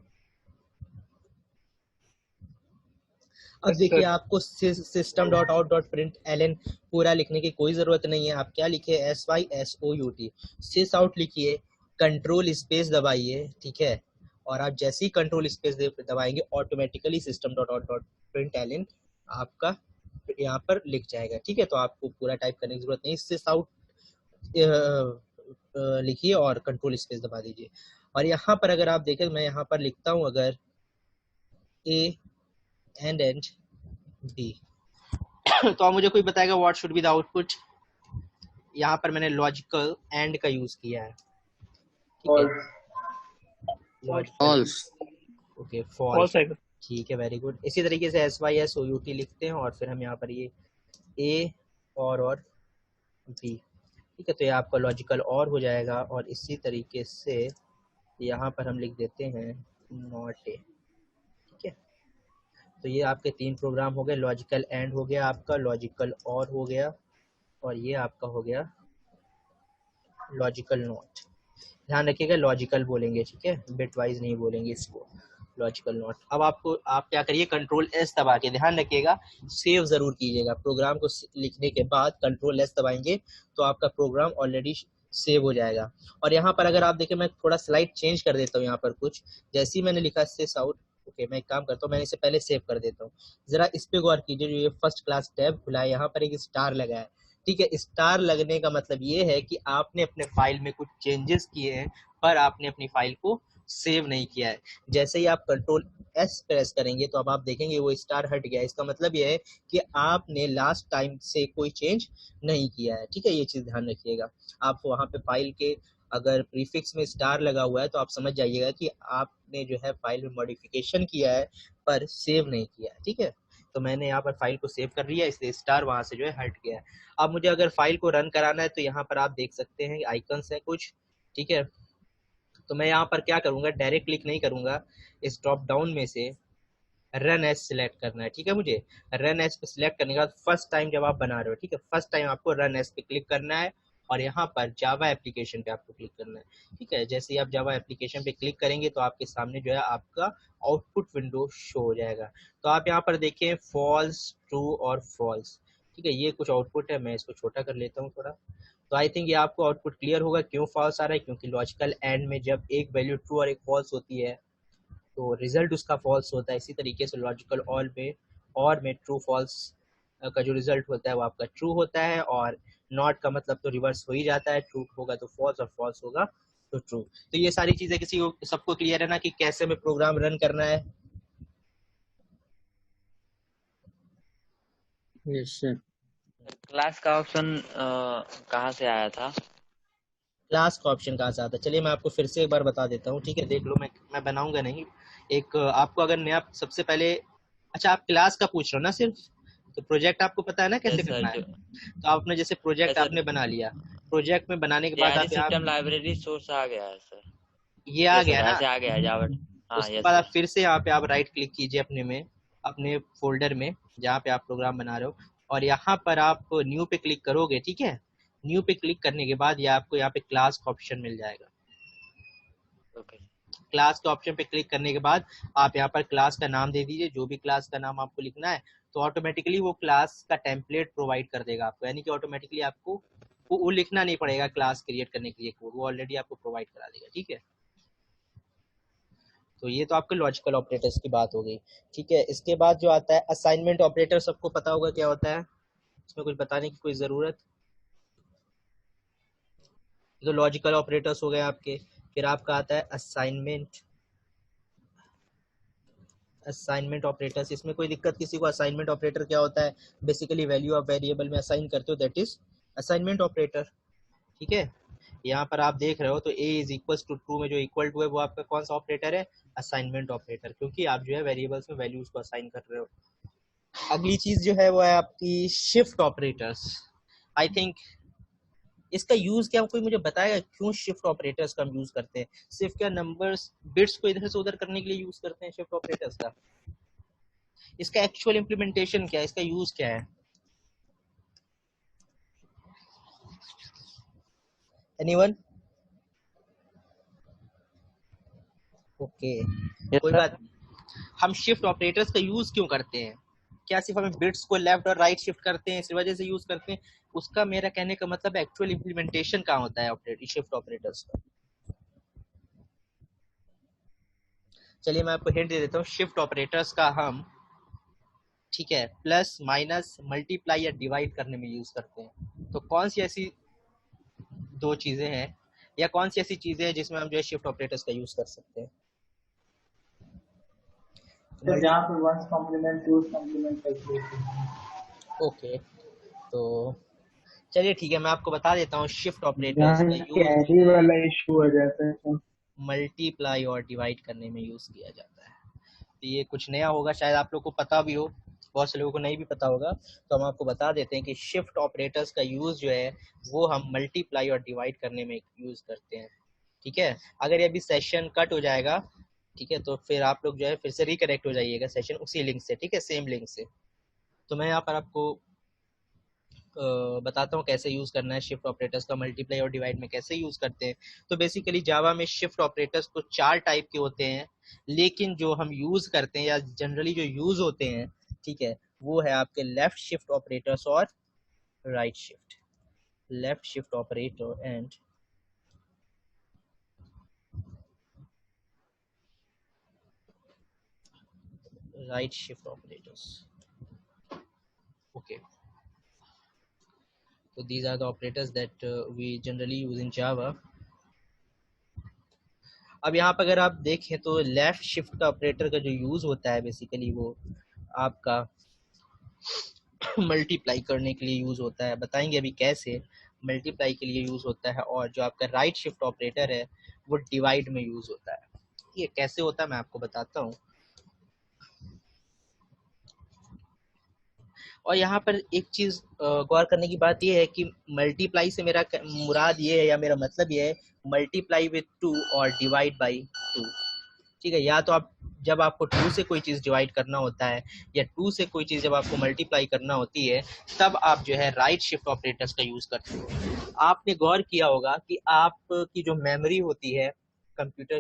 Speaker 2: अब देखिए आपको system dot out dot print L पूरा लिखने की कोई जरूरत नहीं है। आप क्या लिखे SYSOUT सिस आउट लिखिए, कंट्रोल स्पेस दबाइए, ठीक है। और आप जैसे ही कंट्रोल स्पेस दबाएंगे automatically system dot out dot print L आपका यहाँ पर लिख जाएगा, ठीक है। तो आपको पूरा टाइप करने की जरूरत नहीं, सिस आउट लिखिए और कंट्रोल स्पेस दबा दीजिए। और यहाँ पर अगर आप देखें मैं यहाँ पर लिखता हूँ अगर ए एंड बी तो आप मुझे कोई बताएगा what should be the output. यहाँ पर मैंने लॉजिकल एंड का यूज किया है, ठीक है।
Speaker 5: false
Speaker 2: ओके फॉल्स, ठीक है, वेरी गुड। इसी तरीके से SYSOUT लिखते हैं और फिर हम यहाँ पर ये ए और बी, ठीक है। तो ये आपका लॉजिकल और हो जाएगा। और इसी तरीके से यहाँ पर हम लिख देते हैं नॉट ए, ठीक है। तो ये आपके 3 प्रोग्राम हो गए। लॉजिकल एंड हो गया आपका, लॉजिकल और हो गया, और ये आपका हो गया लॉजिकल नॉट। ध्यान रखिएगा लॉजिकल बोलेंगे, ठीक है, बिट वाइज नहीं बोलेंगे इसको, लॉजिकल नॉट। अब आप क्या करिए कंट्रोल एस दबा के, ध्यान रखिएगा सेव जरूर कीजिएगा। प्रोग्राम को लिखने के बाद कंट्रोल एस दबाएंगे तो आपका प्रोग्राम ऑलरेडी सेव हो जाएगा। और यहाँ पर अगर आप देखें मैं थोड़ा स्लाइड चेंज कर देता हूँ यहाँ पर कुछ, जैसे ही मैंने लिखा सिस आउट, ओके मैं एक काम करता हूँ मैं इसे पहले सेव कर देता हूँ। जरा इस पे गौर कीजिए, जो ये फर्स्ट क्लास टैब खुला है यहाँ पर एक स्टार लगा है, ठीक है। स्टार लगने का मतलब ये है कि आपने अपने फाइल में कुछ चेंजेस किए हैं पर आपने अपनी फाइल को सेव नहीं किया है। जैसे ही आप कंट्रोल एस प्रेस करेंगे तो अब आप देखेंगे वो स्टार हट गया। इसका मतलब ये है कि आपने लास्ट टाइम से कोई चेंज नहीं किया है, ठीक है। ये चीज ध्यान रखिएगा। आप वहाँ पे फाइल के अगर प्रीफिक्स में स्टार लगा हुआ है तो आप समझ जाइएगा कि आपने जो है फाइल में मॉडिफिकेशन किया है पर सेव नहीं किया है, ठीक है। तो मैंने यहाँ पर फाइल को सेव कर लिया इसलिए स्टार वहां से जो है हट गया है। अब मुझे अगर फाइल को रन कराना है तो यहाँ पर आप देख सकते हैं आइकन्स है कुछ, ठीक है। तो मैं यहाँ पर क्या करूंगा, डायरेक्ट क्लिक नहीं करूंगा, इस ड्रॉप डाउन में से रन एज सिलेक्ट करना है, ठीक है। मुझे रन एज पे सिलेक्ट करने के बाद फर्स्ट टाइम जब आप बना रहे हो, ठीक है, फर्स्ट टाइम आपको रन एज पे क्लिक करना है और यहाँ पर जावा एप्लीकेशन पे आपको क्लिक करना है, ठीक है। जैसे ही आप जावा एप्लीकेशन पे क्लिक करेंगे तो आपके सामने जो है आपका आउटपुट विंडो शो हो जाएगा। तो आप यहाँ पर देखें फॉल्स, ट्रू और फॉल्स, ठीक है। ये कुछ आउटपुट है, मैं इसको छोटा कर लेता हूँ थोड़ा। तो आई थिंक ये आपको आउटपुट क्लियर होगा क्यों फॉल्स आ रहा है, क्योंकि लॉजिकल एंड में जब एक वैल्यू ट्रू और एक फॉल्स होती है तो रिजल्ट उसका फॉल्स होता है। इसी तरीके से लॉजिकल और में ट्रू फॉल्स का जो रिजल्ट होता है वो आपका ट्रू होता है, और नॉट का मतलब तो रिवर्स हो ही जाता है, ट्रू होगा तो फॉल्स और फॉल्स होगा तो ट्रू। तो ये सारी चीजें किसी को सबको क्लियर है ना कि कैसे हमें प्रोग्राम रन करना है।
Speaker 5: yes sir
Speaker 3: क्लास का ऑप्शन कहाँ से आया था?
Speaker 2: क्लास का ऑप्शन कहाँ से आता है, चलिए मैं आपको फिर से एक बार बता देता हूँ, ठीक है। देख लो, मैं बनाऊंगा नहीं एक आपको, अगर मैं आप सबसे पहले, अच्छा आप क्लास का पूछ रहे हो ना सिर्फ, तो प्रोजेक्ट आपको पता है ना कैसे
Speaker 3: Yes, sir,
Speaker 2: करना है। तो आप अपने जैसे प्रोजेक्ट
Speaker 3: Yes, sir.
Speaker 2: आपने बना लिया, प्रोजेक्ट में बनाने के बाद आप
Speaker 3: सिस्टम लाइब्रेरी सोर्स आ गया है सर।
Speaker 2: ये आ गया ना,
Speaker 3: आ गया जावा। हाँ,
Speaker 2: उसके
Speaker 3: yes,
Speaker 2: बाद
Speaker 3: sir.
Speaker 2: आप फिर से यहाँ पे आप राइट क्लिक कीजिए अपने फोल्डर में जहाँ पे आप प्रोग्राम बना रहे हो, और यहाँ पर आप न्यू पे क्लिक करोगे, ठीक है। न्यू पे क्लिक करने के बाद ये आपको यहाँ पे क्लास का ऑप्शन मिल जाएगा।
Speaker 3: Okay.
Speaker 2: क्लास के ऑप्शन पे क्लिक करने के बाद आप यहाँ पर क्लास का नाम दे दीजिए, जो भी क्लास का नाम आपको लिखना है, तो ऑटोमेटिकली वो क्लास का टेम्पलेट प्रोवाइड कर देगा आपको, यानी कि ऑटोमेटिकली आपको वो लिखना नहीं पड़ेगा क्लास क्रिएट करने के लिए कोड, वो ऑलरेडी आपको प्रोवाइड करा देगा, ठीक है। तो ये तो आपके लॉजिकल ऑपरेटर्स की बात हो गई, ठीक है। इसके बाद जो आता है असाइनमेंट ऑपरेटर, सबको पता होगा क्या होता है, इसमें कुछ बताने की कोई जरूरत। तो लॉजिकल ऑपरेटर्स हो गए आपके। फिर आपका आता है असाइनमेंट ऑपरेटर्स। इसमें कोई दिक्कत किसी को? असाइनमेंट ऑपरेटर क्या होता है, बेसिकली वैल्यू ऑफ वेरिएबल में असाइन करते हो, दैट इज असाइनमेंट ऑपरेटर, ठीक है। यहाँ पर आप देख रहे हो तो a is equal to true में जो इक्वल टू है वो आपका कौन सा ऑपरेटर है, असाइनमेंट ऑपरेटर, क्योंकि आप जो है वेरिएबल्स में वैल्यूज को असाइन कर रहे हो। अगली चीज जो है वो है आपकी शिफ्ट ऑपरेटर्स। आई थिंक इसका यूज क्या, कोई मुझे बताएगा क्यों शिफ्ट ऑपरेटर्स का हम यूज करते हैं? सिर्फ क्या नंबर्स बिट्स को इधर से उधर करने के लिए यूज करते हैं शिफ्ट ऑपरेटर्स का? इसका एक्चुअल इम्प्लीमेंटेशन क्या है, इसका यूज क्या है? एनीवन? ओके, कोई बात नहीं। हम शिफ्ट ऑपरेटर्स का यूज क्यों करते हैं? क्या सिर्फ हमें बिट्स को लेफ्ट और राइट शिफ्ट करते हैं इस वजह से यूज करते हैं? उसका मेरा कहने का मतलब एक्चुअल इम्प्लीमेंटेशन कहाँ होता है शिफ्ट ऑपरेटर्स का? चलिए मैं आपको हिंट दे देता हूँ। शिफ्ट ऑपरेटर्स का हम, ठीक है, प्लस माइनस मल्टीप्लाई या डिवाइड करने में यूज करते हैं। तो कौन सी ऐसी दो चीजें हैं या कौन सी ऐसी चीजें हैं जिसमें हम जो है शिफ्ट ऑपरेटर्स का यूज कर सकते हैं?
Speaker 4: तो जहाँ पे वंस कॉम्प्लीमेंट टूज कॉम्प्लीमेंट करके होते हैं।
Speaker 2: ओके, तो चलिए ठीक है, मैं आपको बता देता हूँ शिफ्ट ऑपरेटर्स
Speaker 1: जहाँ
Speaker 2: का यूज
Speaker 1: कैरी वाला इशू हो जाता है तो
Speaker 2: मल्टीप्लाई और डिवाइड करने में यूज किया जाता है। तो ये कुछ नया होगा, शायद आप लोग को पता भी हो, बहुत से लोगों को नहीं भी पता होगा। तो हम आपको बता देते हैं कि शिफ्ट ऑपरेटर्स का यूज जो है वो हम मल्टीप्लाई और डिवाइड करने में यूज करते हैं। ठीक है, अगर ये अभी सेशन कट हो जाएगा, ठीक है, तो फिर आप लोग जो है फिर से रिकनेक्ट हो जाइएगा सेशन उसी लिंक से, ठीक है, सेम लिंक से। तो मैं यहाँ पर आपको बताता हूँ कैसे यूज करना है शिफ्ट ऑपरेटर्स का, मल्टीप्लाई और डिवाइड में कैसे यूज करते हैं। तो बेसिकली जावा में शिफ्ट ऑपरेटर्स तो 4 टाइप के होते हैं, लेकिन जो हम यूज करते हैं या जनरली जो यूज होते हैं, ठीक है, वो है आपके लेफ्ट शिफ्ट ऑपरेटर्स और right shift, left shift operator and right shift operators. Okay, so these are the operators that we generally use in Java. अब यहाँ पर अगर आप देखें तो लेफ्ट शिफ्ट का ऑपरेटर का जो यूज होता है बेसिकली वो आपका मल्टीप्लाई करने के लिए यूज होता है। बताएंगे अभी कैसे मल्टीप्लाई के लिए यूज होता है, और जो आपका राइट शिफ्ट ऑपरेटर है वो डिवाइड में यूज होता है। ये कैसे होता है मैं आपको बताता हूँ। और यहाँ पर एक चीज गौर करने की बात यह है कि मल्टीप्लाई से मेरा मुराद ये है या मेरा मतलब ये है मल्टीप्लाई विथ 2 और डिवाइड बाई 2। ठीक है, या तो आप जब आपको 2 से कोई चीज डिवाइड करना होता है या 2 से कोई चीज जब आपको मल्टीप्लाई करना होती है, तब आप जो है राइट शिफ्ट ऑपरेटर्स का यूज करते हो। आपने गौर किया होगा कि आपकी जो मेमोरी होती है कंप्यूटर